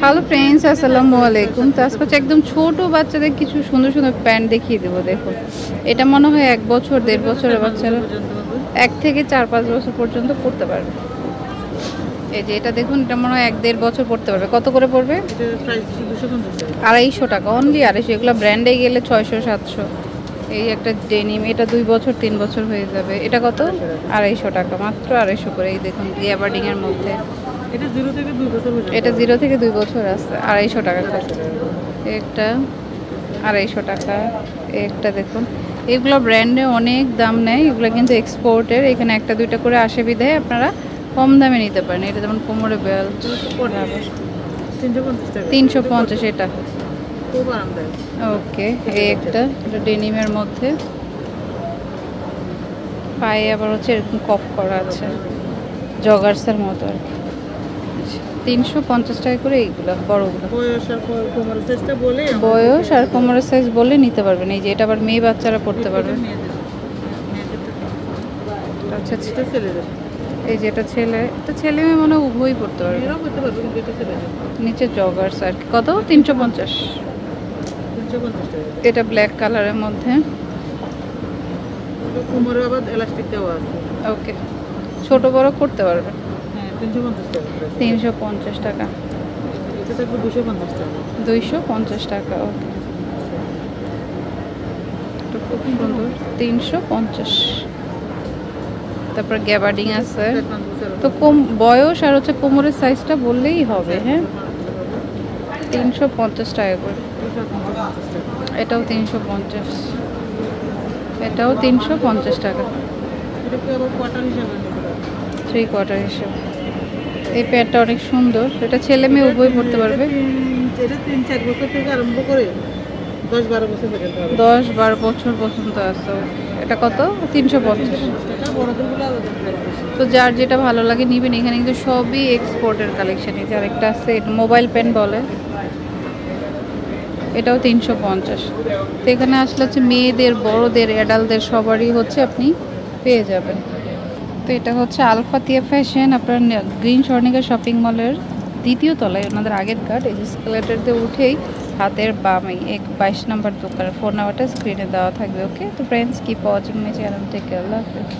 Hello friends, আসসালামু আলাইকুম। তো আজকে হচ্ছে একদম ছোট বাচ্চাদের কিছু সুন্দর সুন্দর প্যান্ট দেখিয়ে দেবো। দেখুন, এটা মনে হয় 1 বছর 1.5 বছরের বাচ্চারা 1 থেকে 4-5 বছর পর্যন্ত পড়তে পারবে। এই যে এটা দেখুন, এটা মনে হয় 1-1.5 বছর পড়তে পারবে। কত করে পড়বে? 250 টাকা, অনলি 250। এগুলো ব্র্যান্ডে গেলে 600-700। এই একটা ডেনিম, এটা 2 বছর 3 বছর হয়ে যাবে। এটা কত? 250 টাকা, মাত্র 250 করে। এই দেখুন, গ্যাবার্ডিং এর মধ্যে এটা 0 থেকে 2 বছর পর্যন্ত। এটা 0 থেকে 2 বছর আছে। 250 টাকা করে একটা, 250 টাকা একটা। দেখুন, এগুলো ব্র্যান্ডে অনেক দাম নেয়, এগুলো কিন্তু এক্সপোর্টের। এখানে একটা দুইটা করে আসে বিধায় আপনারা কম দামে নিতে পারেন। এটা যেমন কোমরে বেল্ট 350, এটা খুব আরামদায়ক। ওকে। এই একটা, এটা ডেনিমের মধ্যে, পায়ে আবার হচ্ছে এরকম কফ করা আছে, জগার্সের মতো আর কি। 350 টাকা করে এইগুলো বড়গুলো। বয়স আর কোমরের সাইজ বলে নিতে পারবেন। এই যে এটা আবার মেয়ে বাচ্চারা পড়তে পারবে। আচ্ছা, এই যে এটা ছেলে, এটা ছেলে মেয়ে মনে হয় উভয়ই পড়তে পারবে। নিচে জগার্স আর কি। কত? 350। এটা ব্ল্যাক কালারের মধ্যে, কোমরে আবার এলাস্টিক দেওয়া আছে। ওকে, ছোট বড় করতে পারবে। 350 350 টাকা। টাকা। এটা থাকবে 250 টাকা। 250 টাকা, ওকে। খুব সুন্দর, 350। তারপর গ্যাবার্ডিং আছে। তো কম বয়স আর হচ্ছে কোমরের সাইজটা বললেই হবে। হ্যাঁ, 350 টাকা করে। এটাও 350, এটাও 350 টাকা। এটা কি আবার কোয়ার্টার হিসাবে নিতে পারবে? 3 কোয়ার্টার হিসেবে। এই প্যান্টটা অনেক সুন্দর, এটা ছেলে মেয়ে উভয় পড়তে পারবে। এটা 3-4 বছর থেকে আরম্ভ করে 10-12 বছর পর্যন্ত হবে। 10-12 বছর পর্যন্ত আছে। এটা কত? 350 টাকা। বড়দেরগুলো আলাদা প্রাইস বেশি। তো যার যেটা ভালো লাগে নিবেন। এখানে কিন্তু সবই এক্সপোর্টের কালেকশন। এই যে আরেকটা আছে, মোবাইল পেন বলে, এটাও 350। তো এখানে আসলে হচ্ছে মেয়েদের, বড়দের, অ্যাডাল্টদের সবারই হচ্ছে আপনি পেয়ে যাবেন। তো এটা হচ্ছে আলফাতিয়া ফ্যাশন, আপনার গ্রিন স্বর্ণিকা শপিং মলের 2য় তলায়, ওনাদের আগের কার্ড। এই এসকেলেটর দিয়ে উঠেই হাতের বামেই 22 নম্বর দোকান। ফোন নাম্বারটা স্ক্রিনে দেওয়া থাকবে। ওকে, তো friends, keep watching my channel. Take care, Allah হাফেজ।